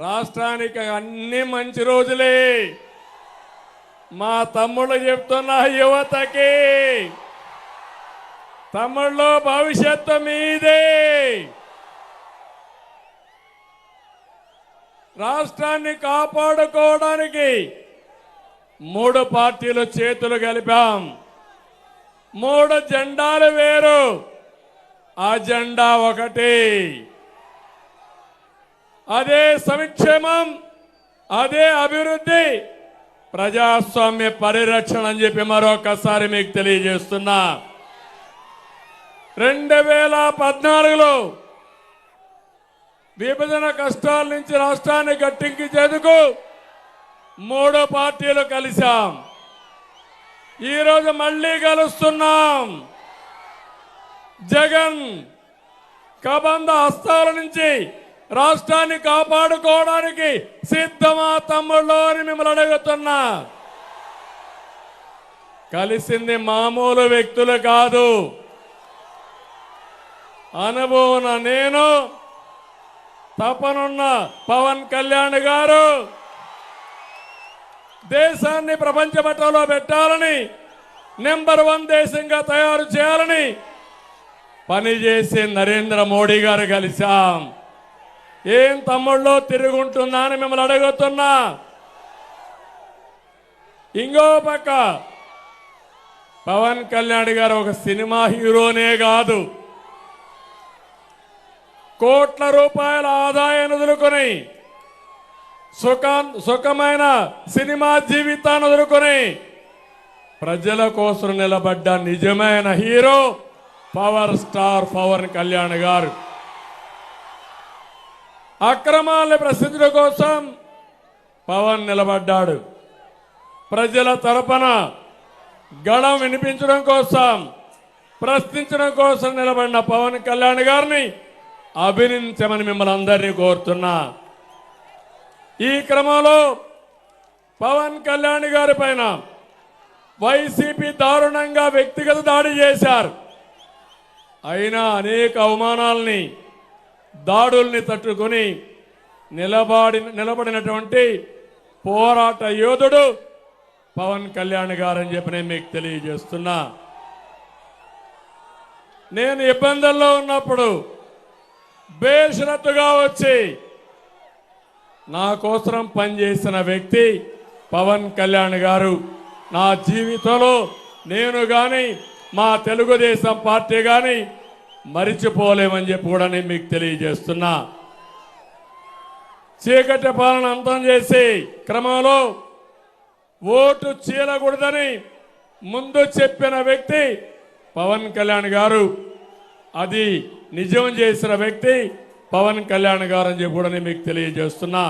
రాష్ట్రానికి అన్ని మంచి రోజులే. మా తమ్ముళ్ళు చెప్తున్న యువతకి, తమ్ముళ్ళు భవిష్యత్తు మీదే. రాష్ట్రాన్ని కాపాడుకోవడానికి 3 పార్టీలు చేతులు కలిపాం. 3 జెండాలు వేరు, అజెండా ఒకటి. అదే సంక్షేమం, అదే అభివృద్ధి, ప్రజాస్వామ్య పరిరక్షణ అని చెప్పి మరొకసారి మీకు తెలియజేస్తున్నా. 2014లో విభజన కష్టాల నుంచి రాష్ట్రాన్ని గట్టెక్కించేందుకు 3 పార్టీలు కలిశాం. ఈరోజు మళ్ళీ కలుస్తున్నాం. జగన్ కబంధ హస్తాల నుంచి రాష్ట్రాన్ని కాపాడుకోవడానికి సిద్ధమా తమ్ముళ్ళు అని మిమ్మల్ని అడుగుతున్నా. కలిసింది మామూలు వ్యక్తులు కాదు. అనుభవం నేను, తపనున్న పవన్ కళ్యాణ్ గారు, దేశాన్ని ప్రపంచ పటంలో పెట్టాలని, నెంబర్ 1 దేశంగా తయారు చేయాలని పనిచేసి నరేంద్ర మోడీ గారు కలిశాం. ఏం తమ్ముళ్ళు తిరుగుంటుందా అని మిమ్మల్ని అడుగుతున్నా. ఇంకో పక్క పవన్ కళ్యాణ్ గారు ఒక సినిమా హీరోనే కాదు, కోట్ల రూపాయల ఆదాయాన్ని వదులుకొని సుఖమైన సినిమా జీవితాన్ని వదులుకొని ప్రజల కోసం నిలబడ్డ నిజమైన hero power star Pawan Kalyan గారు. అక్రమాలను ప్రశ్నించడం కోసం పవన్ నిలబడ్డాడు. ప్రజల తరపున గళం వినిపించడం కోసం, ప్రశ్నించడం కోసం నిలబడిన పవన్ కళ్యాణ్ గారిని అభినందించమని మిమ్మల్ని అందరినీ కోరుతున్నా. ఈ క్రమంలో పవన్ కళ్యాణ్ గారి పైన వైసీపీ దారుణంగా వ్యక్తిగత దాడి చేశారు. అయినా అనేక అవమానాలని, దాడుల్ని తట్టుకొని నిలబడినటువంటి పోరాట యోధుడు పవన్ కళ్యాణ్ గారని చెప్పి నేను మీకు తెలియజేస్తున్నా. నేను ఇబ్బందుల్లో ఉన్నప్పుడు బేషరతుగా వచ్చి నా కోసం పనిచేసిన వ్యక్తి పవన్ కళ్యాణ్ గారు. నా జీవితంలో నేను కానీ, మా తెలుగుదేశం పార్టీ కానీ మరిచిపోలేమని చెప్పి కూడా నేను మీకు తెలియజేస్తున్నా. చీకటి పాలన అంతం చేసి క్రమంలో ఓటు చీలకూడదని ముందు చెప్పిన వ్యక్తి పవన్ కళ్యాణ్ గారు. అది నిజం చేసిన వ్యక్తి పవన్ కళ్యాణ్ గారు అని చెప్పి కూడా నేను మీకు తెలియజేస్తున్నా.